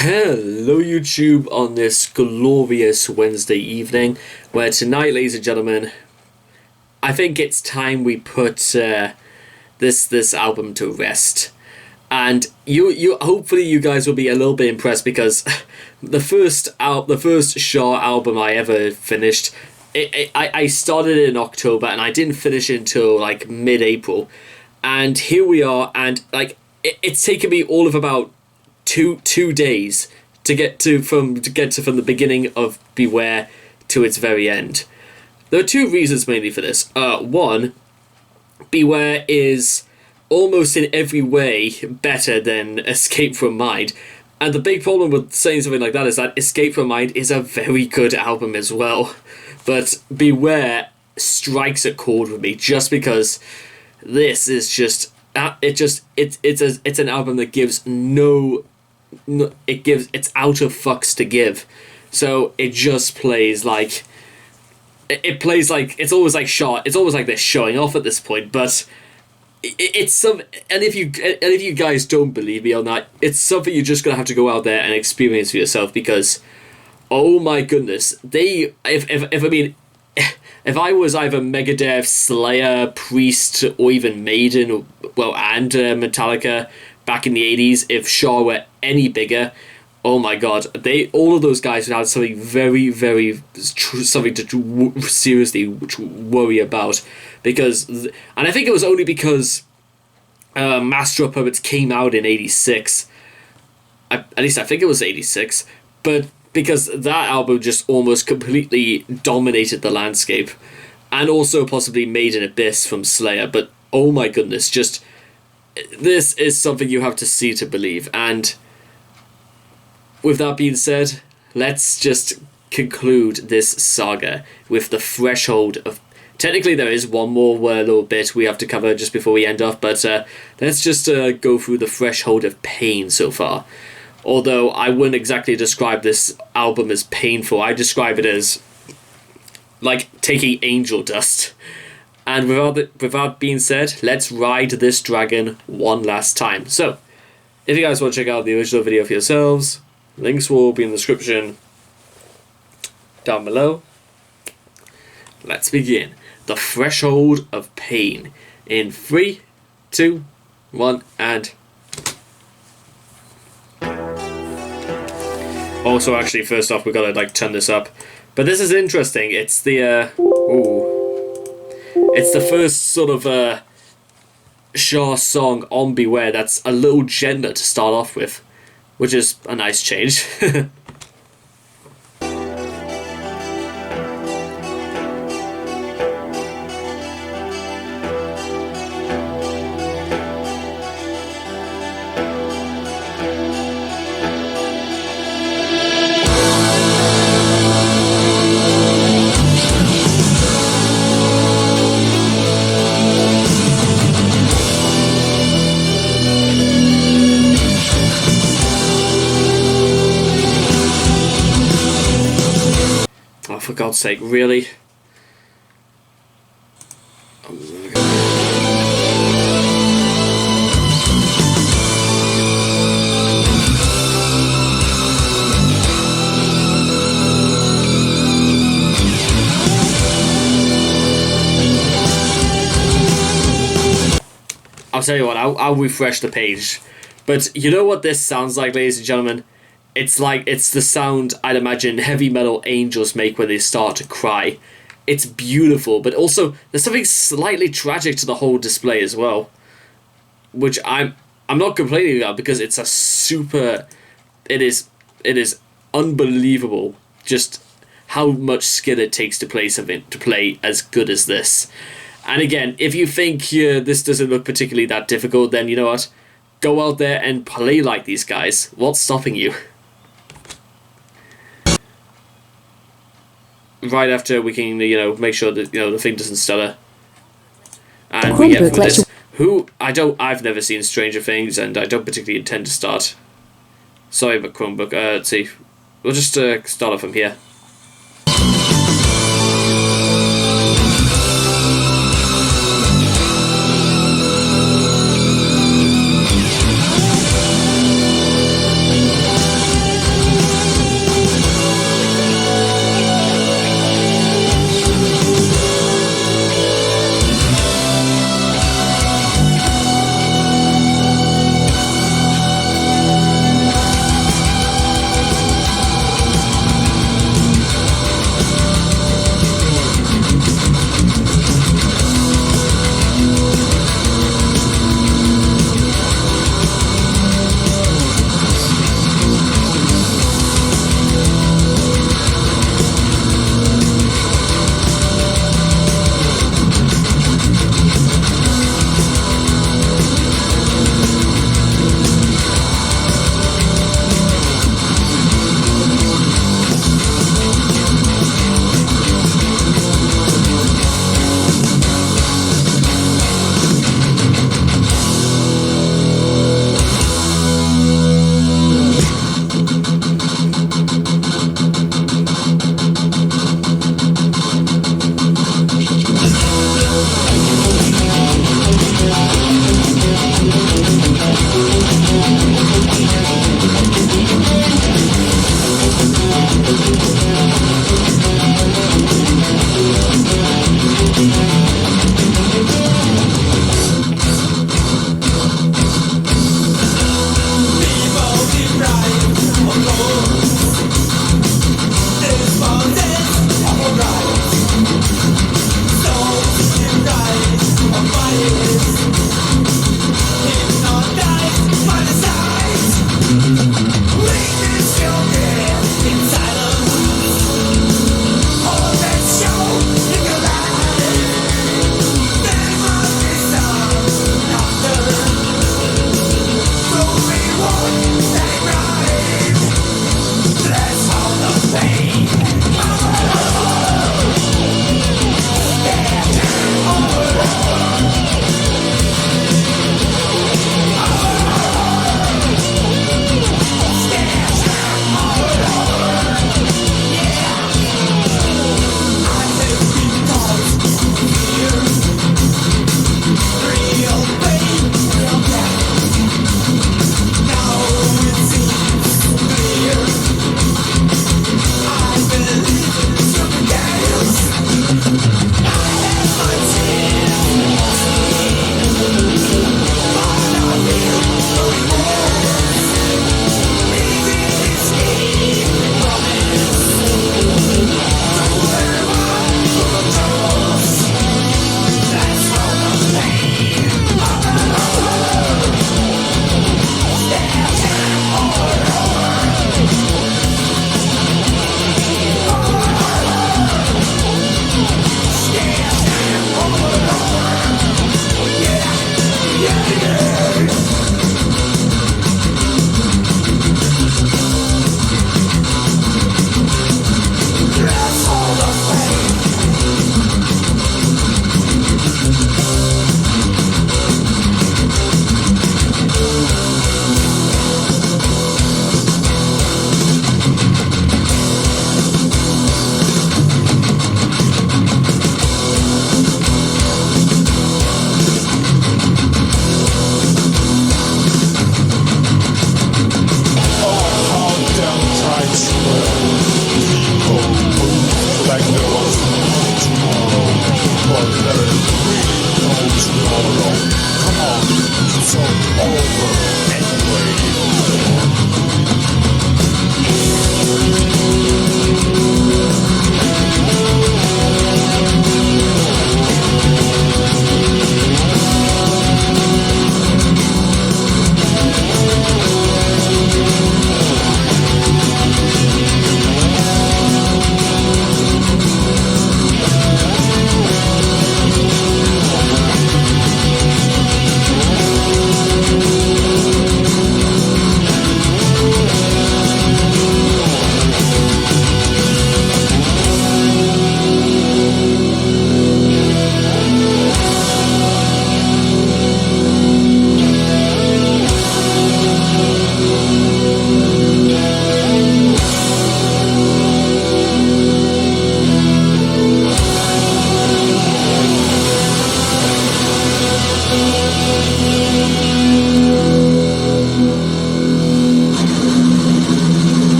Hello YouTube on this glorious Wednesday evening, where tonight, ladies and gentlemen, I think it's time we put this album to rest. And you hopefully you guys will be a little bit impressed because the first SHAH album I ever finished, I started it in October and I didn't finish it until like mid-April, and here we are, and like it's taken me all of about two days to get to from the beginning of Beware to its very end. There are two reasons mainly for this. One, Beware is almost in every way better than Escape from Mind, and the big problem with saying something like that is that Escape from Mind is a very good album as well, but Beware strikes a chord with me just because this is just it's an album that gives it's out of fucks to give, so it just plays like it's always like they're showing off at this point, but it's some, and if you guys don't believe me on that, it's something you're just gonna have to go out there and experience for yourself, because oh my goodness, if I was either Megadeth, Slayer, Priest, or even Maiden, and Metallica back in the 80s, if SHAH were any bigger, oh my god, all of those guys would have something something to seriously worry about, and I think it was only because Master of Puppets came out in 86, at least I think it was 86, but because that album just almost completely dominated the landscape, and also possibly made an abyss from Slayer, but oh my goodness, just this is something you have to see to believe. And with that being said, let's just conclude this saga with the threshold of... Technically there is one more little bit we have to cover just before we end off, but let's just go through the threshold of pain so far. Although I wouldn't exactly describe this album as painful, I describe it as like taking angel dust. And without being said, let's ride this dragon one last time. So, if you guys want to check out the original video for yourselves, links will be in the description down below. Let's begin. The Threshold of Pain. In 3, 2, 1, and... Also, actually, first off, we gotta like turn this up. But this is interesting. It's the it's the first sort of SHAH song on Beware that's a little gentler to start off with, which is a nice change. Oh, for God's sake, really? I'll tell you what, I'll refresh the page. But you know what this sounds like, ladies and gentlemen? It's the sound I'd imagine heavy metal angels make when they start to cry. It's beautiful, but also there's something slightly tragic to the whole display as well, which I'm not complaining about, because it's it is unbelievable just how much skill it takes to play as good as this. And again, if you think this doesn't look particularly that difficult, then you know what? Go out there and play like these guys. What's stopping you? Right after we can, make sure that, the thing doesn't stutter. And we get through this. I've never seen Stranger Things, and I don't particularly intend to start. Sorry about Chromebook. Let's see. We'll just start off from here.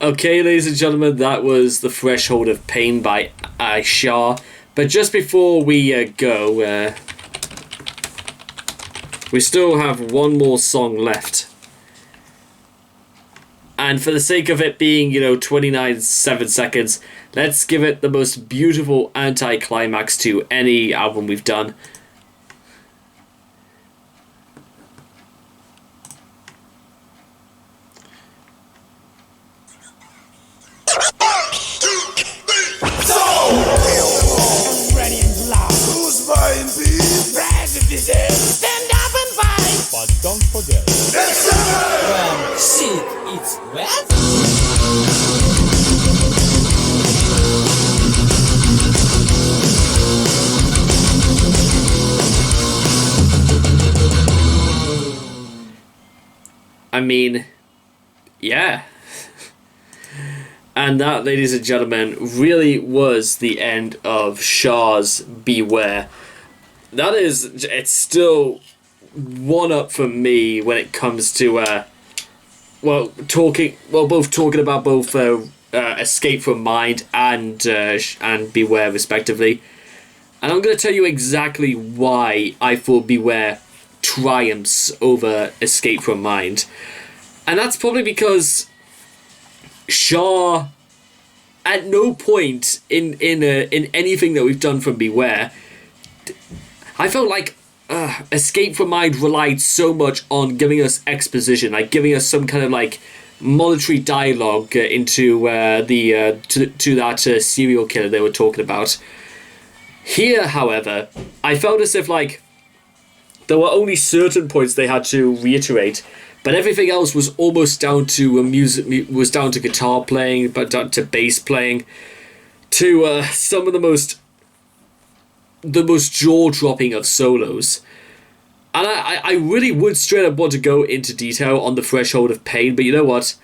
Okay, ladies and gentlemen, that was The Threshold of Pain by SHAH. But just before we go, we still have one more song left. And for the sake of it being, 7 seconds, let's give it the most beautiful anti-climax to any album we've done. Stand up and fight! But don't forget. When shit is wet. I mean, yeah. And that, ladies and gentlemen, really was the end of SHAH's Beware. That is, it's still one up for me when it comes to, both talking about both Escape from Mind and Beware, respectively. And I'm going to tell you exactly why I thought Beware triumphs over Escape from Mind. And that's probably because SHAH, at no point in anything that we've done from Beware, I felt like Escape from Mind relied so much on giving us exposition, like giving us some kind of like monetary dialogue into that serial killer they were talking about. Here, however, I felt as if like there were only certain points they had to reiterate, but everything else was almost down to was down to guitar playing, but down to bass playing, to some of the most jaw-dropping of solos. And I really would straight up want to go into detail on The Threshold of Pain, but you know what?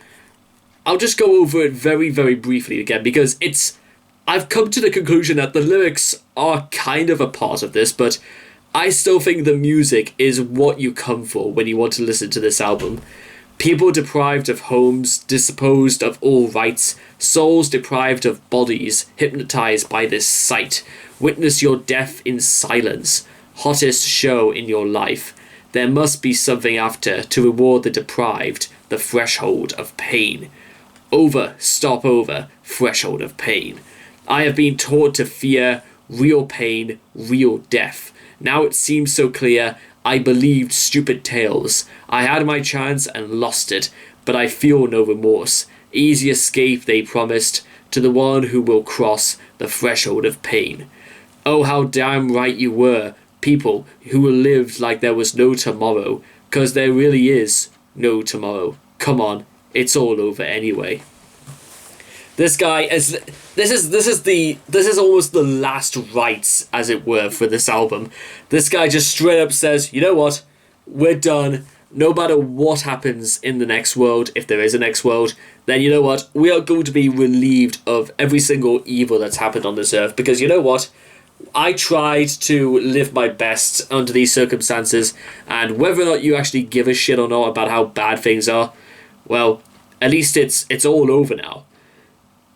I'll just go over it very, very briefly again, because I've come to the conclusion that the lyrics are kind of a part of this, but I still think the music is what you come for when you want to listen to this album. People deprived of homes, disposed of all rights, souls deprived of bodies, hypnotized by this sight. Witness your death in silence. Hottest show in your life. There must be something after to reward the deprived. The threshold of pain. Over, stop over, threshold of pain. I have been taught to fear real pain, real death. Now it seems so clear. I believed stupid tales. I had my chance and lost it, but I feel no remorse. Easy escape they promised to the one who will cross the threshold of pain. Oh, how damn right you were, people who lived like there was no tomorrow, 'cause there really is no tomorrow. Come on, it's all over anyway. This guy is this is almost the last rites, as it were, for this album. This guy just straight up says, you know what, we're done. No matter what happens in the next world, if there is a next world, then you know what, we are going to be relieved of every single evil that's happened on this earth, because you know what, I tried to live my best under these circumstances, and whether or not you actually give a shit or not about how bad things are, well, at least it's all over now.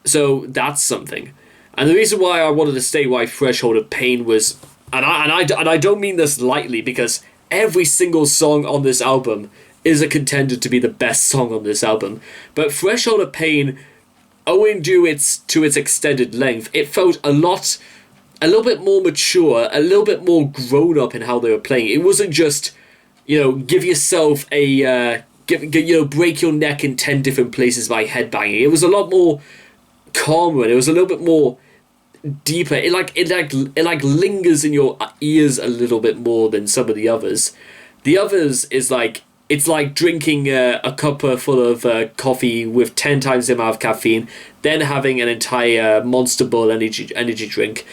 So that's something. And the reason why I wanted to state why Threshold of Pain was, and I don't mean this lightly, because every single song on this album is a contender to be the best song on this album. But Threshold of Pain, owing to its extended length, it felt a little bit more mature, a little bit more grown up in how they were playing. It wasn't just, give yourself a break your neck in 10 different places by headbanging. It was a lot more calmer, and it was a little bit more deeper. It lingers in your ears a little bit more than some of the others. The others is like, it's like drinking a cuppa full of coffee with 10 times the amount of caffeine, then having an entire Monster Ball energy drink.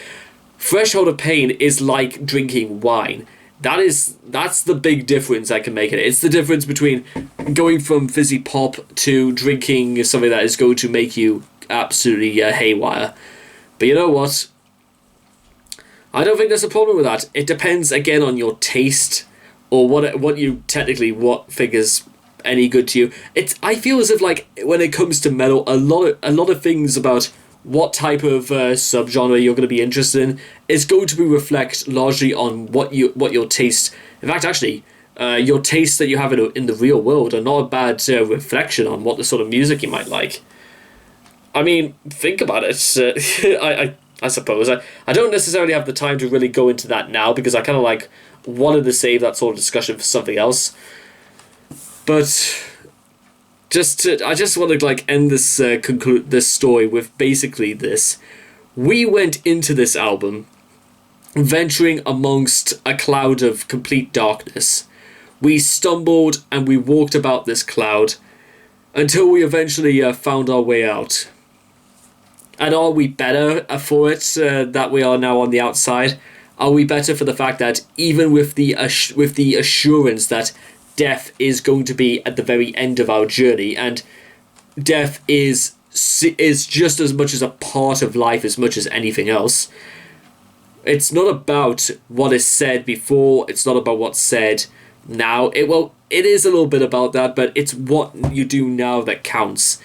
Threshold of Pain is like drinking wine. That's the big difference I can make it. It's the difference between going from fizzy pop to drinking something that is going to make you absolutely haywire. But you know what? I don't think there's a problem with that. It depends again on your taste, or what figures any good to you. I feel as if like when it comes to metal, a lot of things about what type of subgenre you're going to be interested in is going to be reflect largely on what your taste. In fact, actually, your tastes that you have in the real world are not a bad reflection on what the sort of music you might like. I mean, think about it. I suppose I don't necessarily have the time to really go into that now because I kind of like wanted to save that sort of discussion for something else. But I just want to like end this conclude this story with basically this. We went into this album venturing amongst a cloud of complete darkness. We stumbled and we walked about this cloud until we eventually found our way out. And are we better for it that we are now on the outside? Are we better for the fact that even with the assurance that death is going to be at the very end of our journey, and death is just as much as a part of life as much as anything else? It's not about what is said before. It's not about what's said now. It is a little bit about that, but it's what you do now that counts.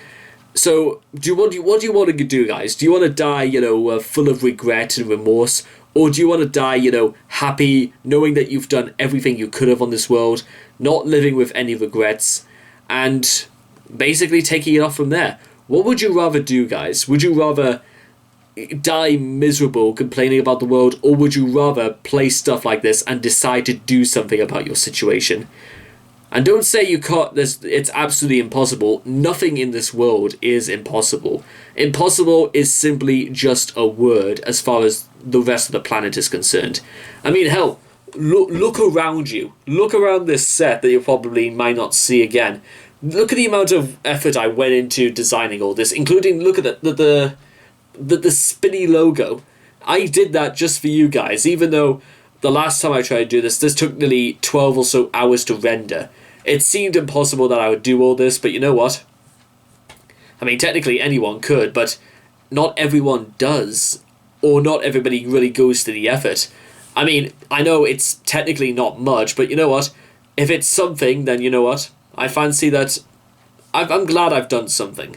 So, what do you want to do, guys? Do you want to die, full of regret and remorse? Or do you want to die, happy, knowing that you've done everything you could have on this world, not living with any regrets, and basically taking it off from there? What would you rather do, guys? Would you rather die miserable, complaining about the world, or would you rather play stuff like this and decide to do something about your situation? And don't say you can't. It's absolutely impossible. Nothing in this world is impossible. Impossible is simply just a word as far as the rest of the planet is concerned. I mean, hell, look around you. Look around this set that you probably might not see again. Look at the amount of effort I went into designing all this, including look at the spinny logo. I did that just for you guys, even though the last time I tried to do this took nearly 12 or so hours to render. It seemed impossible that I would do all this, but you know what? I mean, technically anyone could, but not everyone does, or not everybody really goes to the effort. I mean, I know it's technically not much, but you know what? If it's something, then you know what? I fancy that I'm glad I've done something.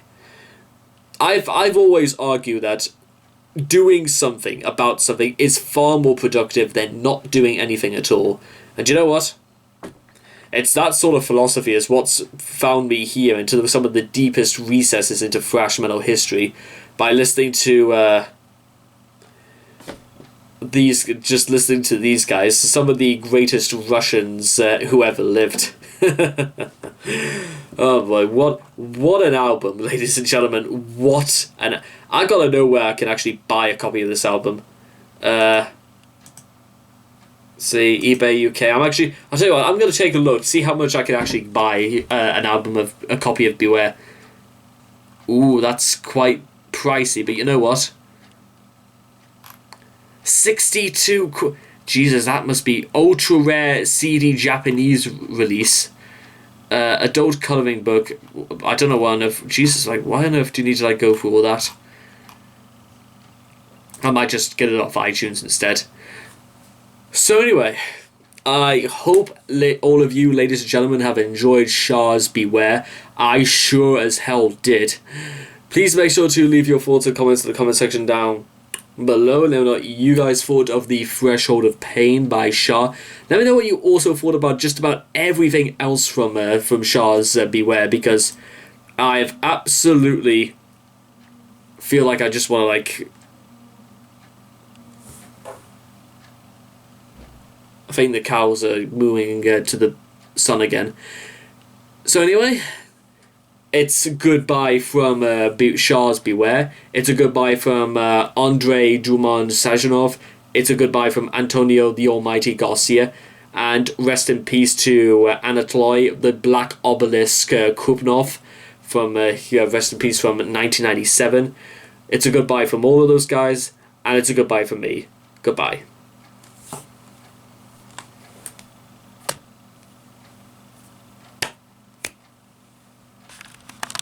I've always argued that doing something about something is far more productive than not doing anything at all. And you know what? It's that sort of philosophy is what's found me here into some of the deepest recesses into thrash metal history by listening to listening to these guys, some of the greatest Russians who ever lived. Oh boy, what an album, ladies and gentlemen. I gotta know where I can actually buy a copy of this album. See, eBay UK. I'll tell you what, I'm gonna take a look, see how much I can actually buy an album of a copy of Beware. Ooh, that's quite pricey, but you know what? 62 Jesus, that must be ultra rare CD Japanese release. Adult colouring book. I don't know why on earth. Jesus, why on earth do you need to go through all that? I might just get it off iTunes instead. So anyway, I hope all of you, ladies and gentlemen, have enjoyed SHAH's Beware. I sure as hell did. Please make sure to leave your thoughts and comments in the comment section down below. Let me know what you guys thought of the Threshold of Pain by SHAH. Let me know what you also thought about just about everything else from SHAH's Beware, because I've absolutely feel like I just want to I think the cows are moving to the sun again. So anyway, it's goodbye from SHAH's Beware. It's a goodbye from Andrei Drummond-Sajanov. It's a goodbye from Antonio the Almighty Garcia. And rest in peace to Anatoly the Black Obelisk Krupnov. Rest in peace from 1997. It's a goodbye from all of those guys. And it's a goodbye from me. Goodbye.